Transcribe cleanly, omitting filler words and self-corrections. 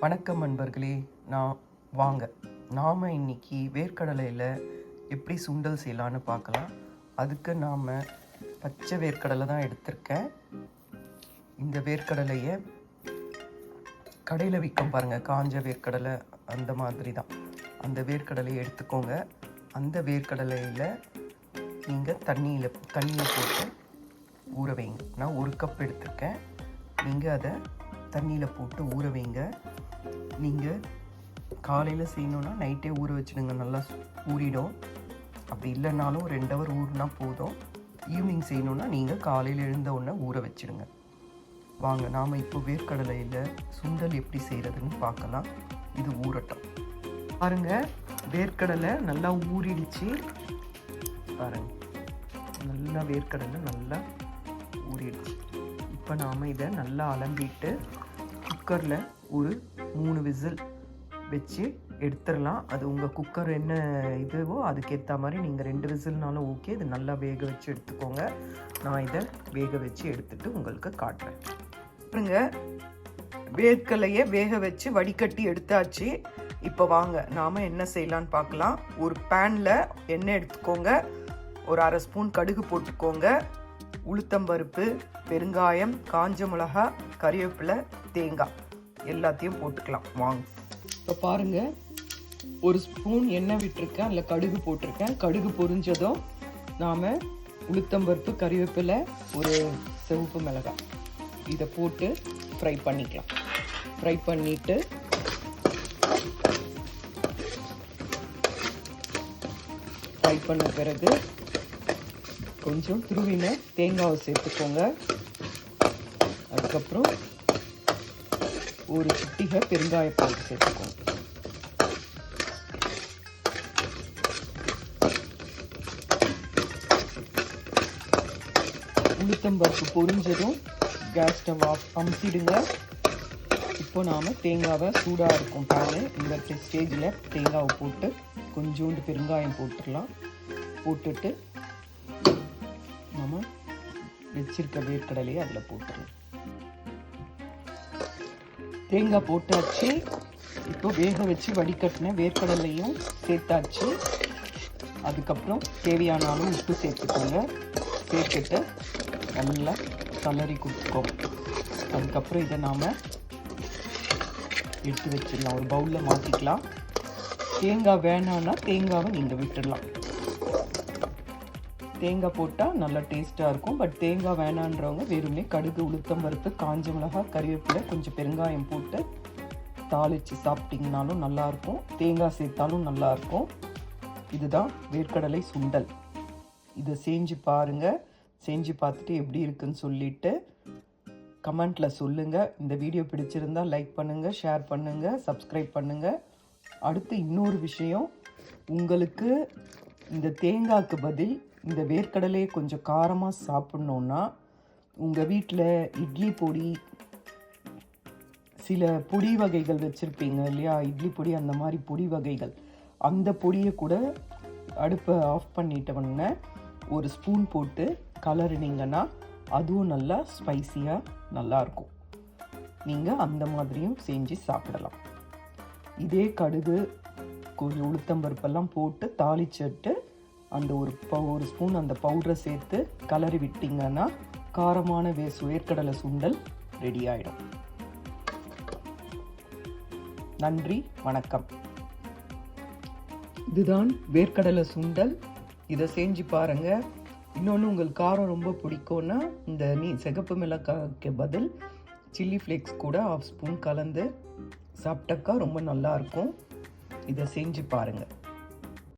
வணக்கம் நண்பர்களே. நாம் இன்னைக்கு வேர்க்கடலையில் எப்படி சுண்டல் செய்யலான்னு பார்க்கலாம். அதுக்கு நாம் பச்சை வேர்க்கடலை தான் எடுத்திருக்கேன். இந்த வேர்க்கடலையை கடையில் விற்கும் பாருங்கள், காஞ்ச வேர்க்கடலை அந்த மாதிரி தான். அந்த வேர்க்கடலையை எடுத்துக்கோங்க. அந்த வேர்க்கடலையில் நீங்கள் தண்ணியை போட்டு ஊற வைங்க. நான் 1 கப் எடுத்திருக்கேன். நீங்கள் அதை தண்ணியில் போட்டு ஊற வைங்க. நீங்கள் காலையில் செய்யணுன்னா நைட்டே ஊற வச்சுடுங்க, நல்லா ஊறிடும். அப்படி இல்லைனாலும் 2 ஹவர் ஊறினா போதும். ஈவினிங் செய்யணுன்னா நீங்கள் காலையில் எழுந்த உடனே ஊற வச்சுடுங்க. வாங்க நாம் இப்போ வேர்க்கடலையில் சுண்டல் எப்படி செய்கிறதுன்னு பார்க்கலாம். இது ஊறட்டும். பாருங்கள், வேர்க்கடலை நல்லா ஊறிடுச்சு. பாருங்கள், நல்லா வேர்க்கடலை நல்லா ஊறிடுச்சு. இப்போ நாம் இதை நல்லா அலம்பிட்டு குக்கரில் ஒரு 3 விசில் வச்சு எடுத்துடலாம். அது உங்கள் குக்கர் என்ன இதுவோ அதுக்கேற்ற மாதிரி நீங்கள் 2 விசில்னாலும் ஓகே. இது நல்லா வேக வச்சு எடுத்துக்கோங்க. நான் இதை வேக வச்சு எடுத்துகிட்டு உங்களுக்கு காட்டுறேன். பாருங்க, வேர்க்கடலையை வேக வச்சு வடிகட்டி எடுத்தாச்சு. இப்போ வாங்க நாம் என்ன செய்யலான்னு பார்க்கலாம். ஒரு பேனில் எண்ணெய் எடுத்துக்கோங்க. ஒரு 1/2 ஸ்பூன் கடுகு போட்டுக்கோங்க. உளுத்தம்பருப்பு, பெருங்காயம், காஞ்ச மிளகா, கறிவேப்பிலை, தேங்காய் எல்லாத்தையும் போட்டுக்கலாம். வாங்க. இப்போ பாருங்கள், 1 ஸ்பூன் எண்ணெய் விட்டுருக்கேன். அதில் கடுகு போட்டிருக்கேன். கடுகு பொரிஞ்சதும் நாம் உளுத்தம்பருப்பு, கறிவேப்பிலை, ஒரு சிவப்பு மிளகாய் இதை போட்டு ஃப்ரை பண்ணிக்கலாம். ஃப்ரை பண்ணிவிட்டு ஃப்ரை பண்ண பிறகு கொஞ்சம் துருவின தேங்காவை சேர்த்துக்கோங்க. அதுக்கப்புறம் ஒரு சிட்டிகை பெருங்காயப்பால் சேர்த்துக்கோங்க. உளுத்தம்பருப்பு பொரிஞ்சதும் கேஸ் ஸ்டவ் அமுத்திடுங்க. இப்போ நாம் தேங்காவை சூடாக இருக்கும் பேனு, இந்த ஸ்டேஜில் தேங்காவை போட்டு கொஞ்சோண்டு பெருங்காயம் போட்டுடலாம். போட்டுட்டு நம்ம வச்சிருக்க வேர்க்கடலையை அதில் போட்டுடலாம். தேங்காய் போட்டாச்சு. இப்போ வேக வச்சு வடிகட்டின வேர்க்கடலையும் சேர்த்தாச்சு. அதுக்கப்புறம் தேவையான அளவு உப்பு சேர்த்துக்கோங்க. சேர்த்துட்டு நல்லா கலரி கொடுத்துக்கோங்க. அதுக்கப்புறம் இதை நாம் எடுத்து வச்சிடலாம். ஒரு பவுலில் மாற்றிக்கலாம். தேங்காய் வேணான்னா தேங்காவை நீங்கள் விட்டுடலாம். தேங்காய் போட்டால் நல்லா டேஸ்ட்டாக இருக்கும். பட் தேங்காய் வேணான்றவங்க வெறுமே கடுகு, உளுத்தம்பருப்பு, காஞ்ச மிளகாய், கறிவேப்பிலை, கொஞ்சம் பெருங்காயம் போட்டு தாளித்து சாப்பிட்டிங்கனாலும் நல்லாயிருக்கும். தேங்காய் சேர்த்தாலும் நல்லாயிருக்கும். இதுதான் வேர்க்கடலை சுண்டல். இதை செஞ்சு பாருங்கள். செஞ்சு பார்த்துட்டு எப்படி இருக்குன்னு சொல்லிவிட்டு கமெண்ட்டில் சொல்லுங்கள். இந்த வீடியோ பிடிச்சிருந்தால் லைக் பண்ணுங்கள், ஷேர் பண்ணுங்கள், சப்ஸ்கிரைப் பண்ணுங்கள். அடுத்து இன்னொரு விஷயம், உங்களுக்கு இந்த தேங்காய்க்கு பதில் இந்த வேர்க்கடலையை கொஞ்சம் காரமாக சாப்பிட்ணுன்னா உங்கள் வீட்டில் இட்லி பொடி, சில பொடி வகைகள் வச்சுருப்பீங்க இல்லையா, இட்லி பொடி அந்த மாதிரி பொடி வகைகள், அந்த பொடியை கூட அடுப்பை ஆஃப் பண்ணிட்டோன்னே 1 ஸ்பூன் போட்டு கலரினீங்கன்னா அதுவும் நல்லா ஸ்பைஸியாக நல்லாயிருக்கும். நீங்கள் அந்த மாதிரியும் செஞ்சு சாப்பிடலாம். இதே கடுகு, கொஞ்சம் உளுத்தம்பருப்பெல்லாம் போட்டு தாளிச்சிட்டு அந்த ஒரு ஸ்பூன் அந்த பவுடரை சேர்த்து கலரி விட்டிங்கன்னா காரமான வேர்க்கடலை சுண்டல் ரெடி ஆகிடும். நன்றி, வணக்கம். இதுதான் வேர்க்கடலை சுண்டல். இதை செஞ்சு பாருங்கள். இன்னொன்று, உங்களுக்கு காரம் ரொம்ப பிடிக்கும்னா இந்த சிகப்பு மிளகாய்க்கு பதில் சில்லி ஃப்ளேக்ஸ் கூட 1/2 ஸ்பூன் கலந்து சாப்பிட்டாக்கா ரொம்ப நல்லாயிருக்கும். இதை செஞ்சு பாருங்கள்.